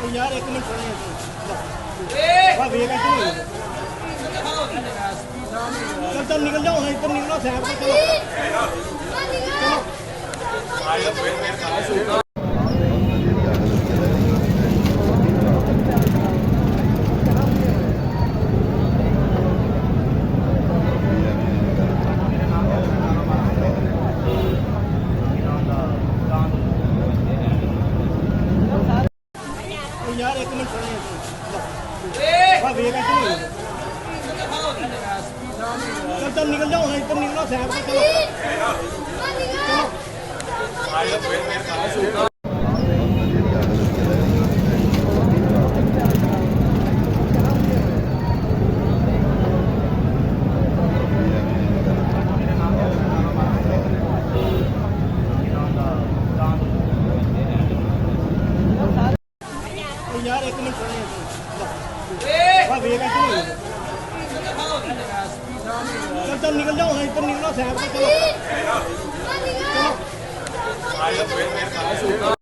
यार एक मिनट वे चल चल निकल जाओ ना इधर निकलो साहब चलो यार एक मिनट वे चल चल निकल जाओ ना इधर निकलो साहब चलो यार एक मिनट वे चल चल निकल जाओ ना इधर निकलो साहब चलो